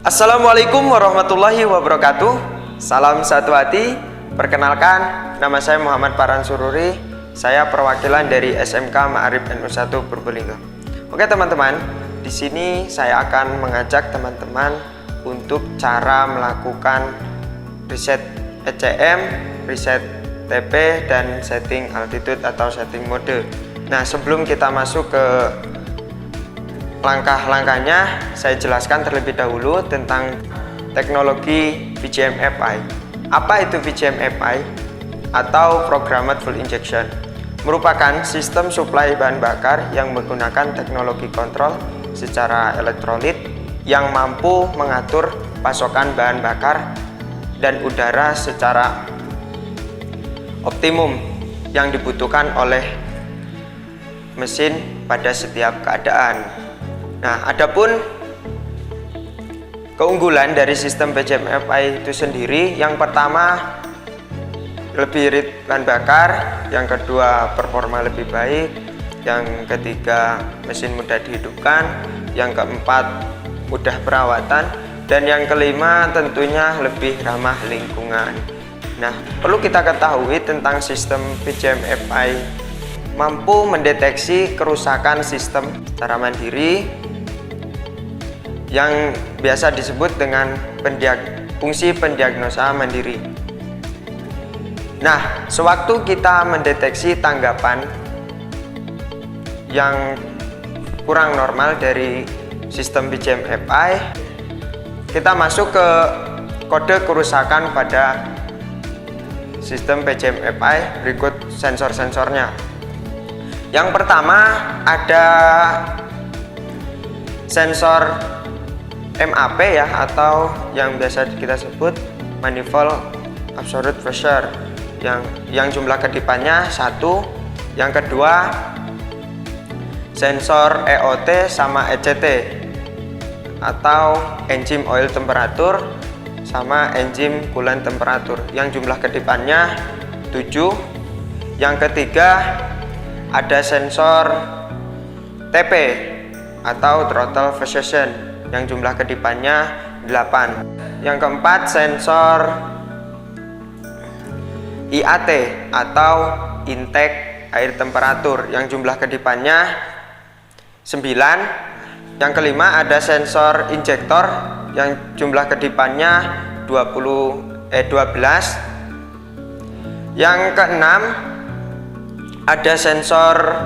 Assalamualaikum warahmatullahi wabarakatuh. Salam satu hati. Perkenalkan, nama saya Muhammad Farhan Sururi. Saya perwakilan dari SMK Ma'arif NU1 Purbalingga. Oke teman-teman, di sini saya akan mengajak teman-teman untuk cara melakukan reset ECM, reset TP, dan setting altitude atau setting mode. Nah, sebelum kita masuk ke langkah-langkahnya, saya jelaskan terlebih dahulu tentang teknologi VGM-FI. Apa itu VGM-FI atau Programmed Fuel Injection? Merupakan sistem suplai bahan bakar yang menggunakan teknologi kontrol secara elektrolit yang mampu mengatur pasokan bahan bakar dan udara secara optimum yang dibutuhkan oleh mesin pada setiap keadaan. Nah, adapun keunggulan dari sistem VGM-FI itu sendiri, yang pertama lebih irit bahan bakar, yang kedua performa lebih baik, yang ketiga mesin mudah dihidupkan, yang keempat mudah perawatan, dan yang kelima tentunya lebih ramah lingkungan. Nah, perlu kita ketahui tentang sistem VGM-FI mampu mendeteksi kerusakan sistem secara mandiri yang biasa disebut dengan fungsi pendiagnosa mandiri. Nah, sewaktu kita mendeteksi tanggapan yang kurang normal dari sistem VGM-FI, kita masuk ke kode kerusakan pada sistem VGM-FI. Berikut sensor-sensornya. Yang pertama ada sensor MAP ya, atau yang biasa kita sebut manifold absolute pressure, yang jumlah kedipannya 1. Yang kedua sensor EOT sama ECT atau engine oil temperature sama engine coolant temperature, yang jumlah kedipannya 7. Yang ketiga ada sensor TP atau throttle precision, yang jumlah kedipannya 8. Yang keempat sensor IAT atau intake air temperatur, yang jumlah kedipannya 9. Yang kelima ada sensor injektor, yang jumlah kedipannya 12. Yang keenam ada sensor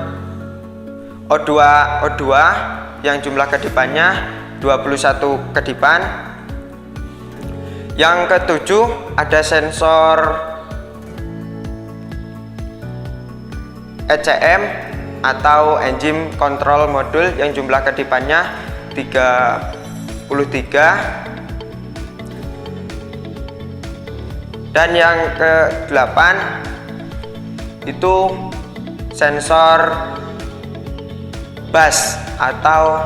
O2 yang jumlah kedipannya 21 kedipan. Yang ketujuh ada sensor ECM atau Engine Control Module, yang jumlah kedipannya 33. Dan yang ke-8 itu sensor BAS atau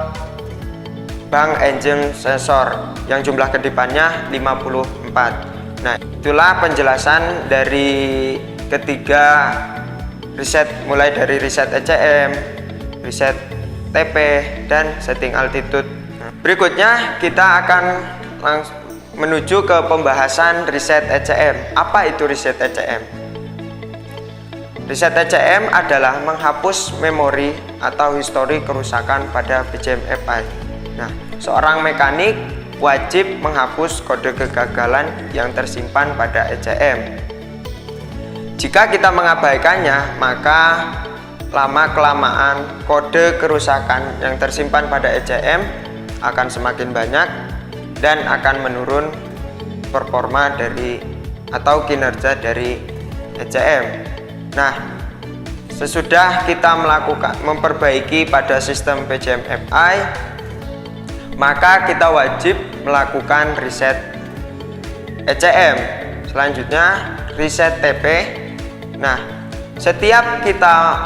Bank Engine Sensor, yang jumlah kedipannya 54. Nah, itulah penjelasan dari ketiga reset, mulai dari reset ECM, reset TP, dan setting altitude. Berikutnya kita akan langsung menuju ke pembahasan reset ECM. Apa itu reset ECM? Reset ECM adalah menghapus memori atau histori kerusakan pada VGM-FI. Nah, seorang mekanik wajib menghapus kode kegagalan yang tersimpan pada ECM. Jika kita mengabaikannya, maka lama-kelamaan kode kerusakan yang tersimpan pada ECM akan semakin banyak dan akan menurun performa dari atau kinerja dari ECM. Nah, sesudah kita memperbaiki pada sistem VGM-FI, maka kita wajib melakukan reset ECM. Selanjutnya reset TP. Nah, setiap kita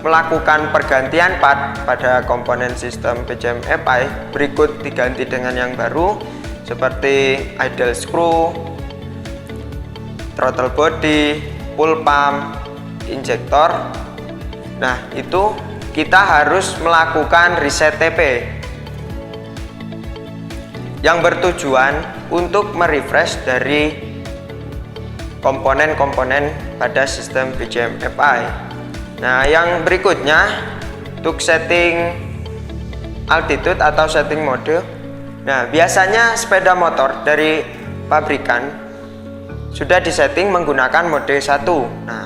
melakukan pergantian part pada komponen sistem VGM-FI, berikut diganti dengan yang baru seperti idle screw, throttle body, fuel pump, injektor. Nah, itu kita harus melakukan reset TP. yang bertujuan untuk merefresh dari komponen-komponen pada sistem BGM-FI. Nah, yang berikutnya untuk setting altitude atau setting mode. Nah, biasanya sepeda motor dari pabrikan sudah disetting menggunakan mode 1. Nah,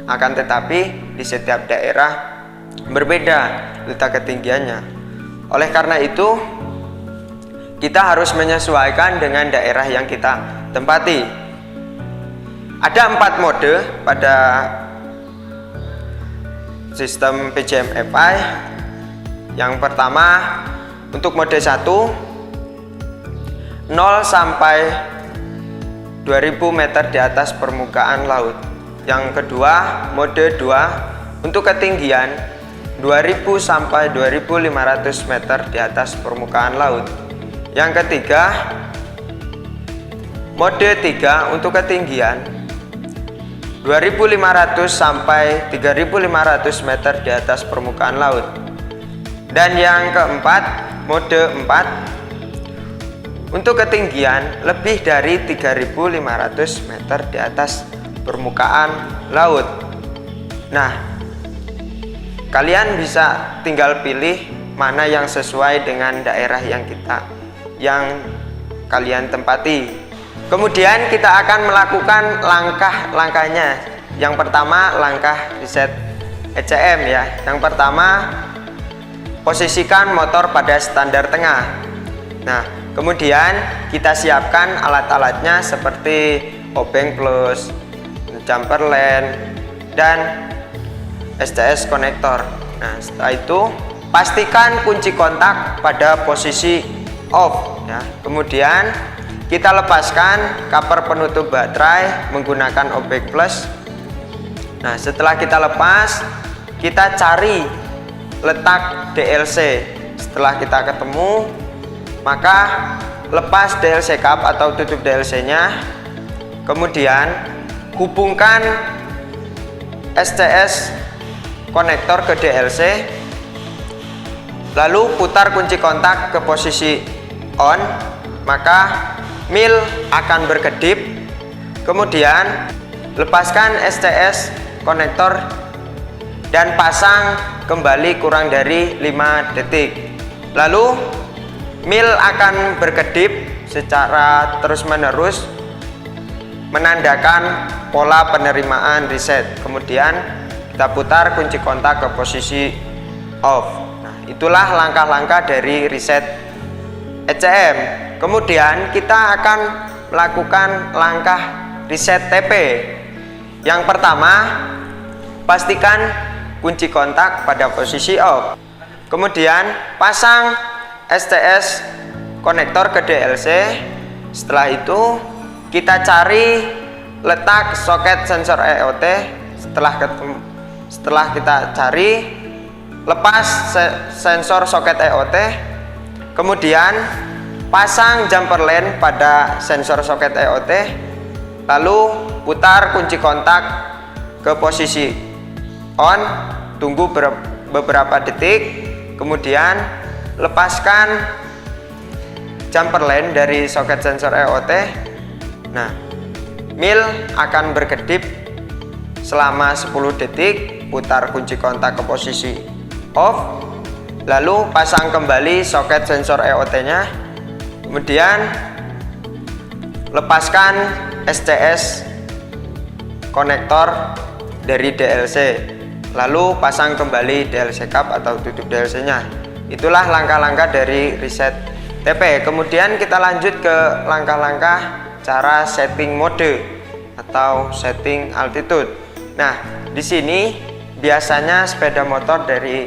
akan tetapi di setiap daerah berbeda letak ketinggiannya. Oleh karena itu, kita harus menyesuaikan dengan daerah yang kita tempati. Ada 4 mode pada sistem BGM-FI. Yang pertama, untuk mode 1 0 sampai 2000 meter di atas permukaan laut. Yang kedua, mode 2 untuk ketinggian 2000 sampai 2500 meter di atas permukaan laut. Yang ketiga, mode 3 untuk ketinggian 2500 sampai 3500 meter di atas permukaan laut. Dan yang keempat, mode 4 untuk ketinggian lebih dari 3500 meter di atas permukaan laut. Nah, kalian bisa tinggal pilih mana yang sesuai dengan daerah yang kalian tempati. Kemudian kita akan melakukan langkah-langkahnya. Yang pertama, langkah reset ECM ya. Yang pertama, posisikan motor pada standar tengah. Nah, kemudian kita siapkan alat-alatnya seperti obeng plus, jumper lamp, dan STS konektor. Nah, setelah itu pastikan kunci kontak pada posisi off ya. Kemudian kita lepaskan cover penutup baterai menggunakan obeng plus. Nah, setelah kita lepas, kita cari letak DLC. Setelah kita ketemu, maka lepas DLC cap atau tutup DLC-nya. Kemudian hubungkan STS konektor ke DLC, lalu putar kunci kontak ke posisi on, maka mil akan berkedip. Kemudian lepaskan STS konektor dan pasang kembali kurang dari 5 detik. Lalu mil akan berkedip secara terus-menerus menandakan pola penerimaan reset. Kemudian kita putar kunci kontak ke posisi off. Nah, itulah langkah-langkah dari reset ECM. Kemudian kita akan melakukan langkah reset TP. Yang pertama, pastikan kunci kontak pada posisi off. Kemudian pasang STS konektor ke DLC. Setelah itu kita cari letak soket sensor EOT. Setelah kita cari, lepas sensor soket EOT. Kemudian pasang jumper lamp pada sensor soket EOT. Lalu putar kunci kontak ke posisi on, tunggu beberapa detik. Kemudian lepaskan jumper lamp dari soket sensor EOT. Nah, mil akan berkedip selama 10 detik. Putar kunci kontak ke posisi off, lalu pasang kembali soket sensor EOT-nya. Kemudian lepaskan STS konektor dari DLC, lalu pasang kembali DLC cap atau tutup DLC-nya. Itulah langkah-langkah dari reset TP. Kemudian kita lanjut ke langkah-langkah cara setting mode atau setting altitude. Nah, di sini biasanya sepeda motor dari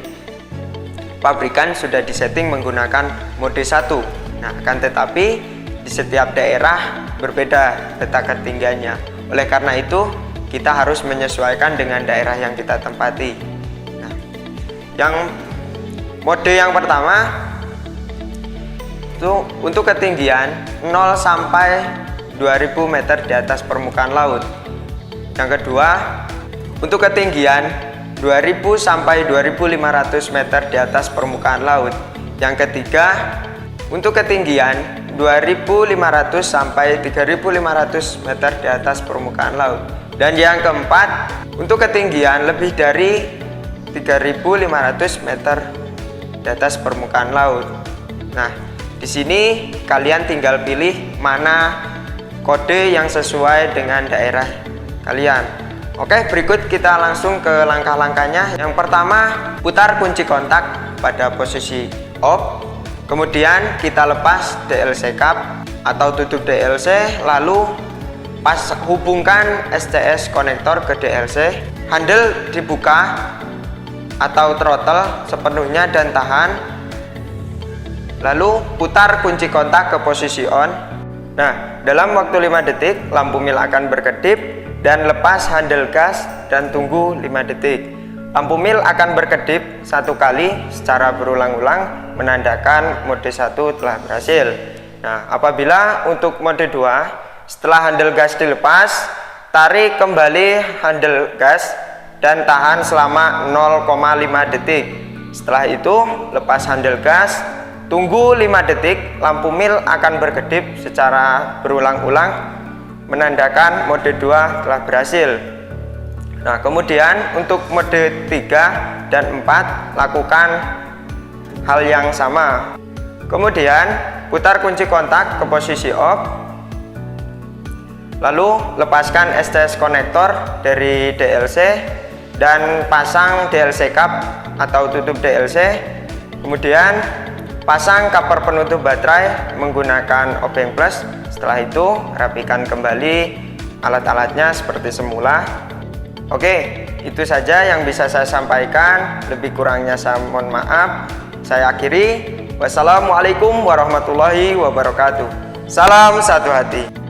pabrikan sudah disetting menggunakan mode 1. Nah, akan tetapi di setiap daerah berbeda letak ketinggiannya. Oleh karena itu, kita harus menyesuaikan dengan daerah yang kita tempati. Nah, mode yang pertama itu untuk ketinggian 0 sampai 2000 meter di atas permukaan laut. Yang kedua, untuk ketinggian 2000 sampai 2500 meter di atas permukaan laut. Yang ketiga, untuk ketinggian 2.500 sampai 3.500 meter di atas permukaan laut. Dan yang keempat, untuk ketinggian lebih dari 3.500 meter di atas permukaan laut. Nah, di sini kalian tinggal pilih mana kode yang sesuai dengan daerah kalian. Oke, berikut kita langsung ke langkah-langkahnya. Yang pertama, putar kunci kontak pada posisi off. Kemudian kita lepas DLC cap atau tutup DLC, lalu hubungkan STS konektor ke DLC. Handle dibuka atau throttle sepenuhnya dan tahan. Lalu putar kunci kontak ke posisi on. Nah, dalam waktu 5 detik lampu mil akan berkedip dan lepas handle gas dan tunggu 5 detik. Lampu mil akan berkedip 1 kali secara berulang-ulang menandakan mode 1 telah berhasil. Nah, apabila untuk mode 2, setelah handle gas dilepas, tarik kembali handle gas dan tahan selama 0,5 detik. Setelah itu, lepas handle gas, tunggu 5 detik, lampu mil akan berkedip secara berulang-ulang menandakan mode 2 telah berhasil. Nah, kemudian untuk mode 3 dan 4 lakukan hal yang sama. Kemudian putar kunci kontak ke posisi off. Lalu lepaskan STS konektor dari DLC dan pasang DLC cap atau tutup DLC. Kemudian pasang cover penutup baterai menggunakan obeng plus. Setelah itu rapikan kembali alat-alatnya seperti semula. Oke, itu saja yang bisa saya sampaikan. Lebih kurangnya saya mohon maaf. Saya akhiri. Wassalamualaikum warahmatullahi wabarakatuh. Salam satu hati.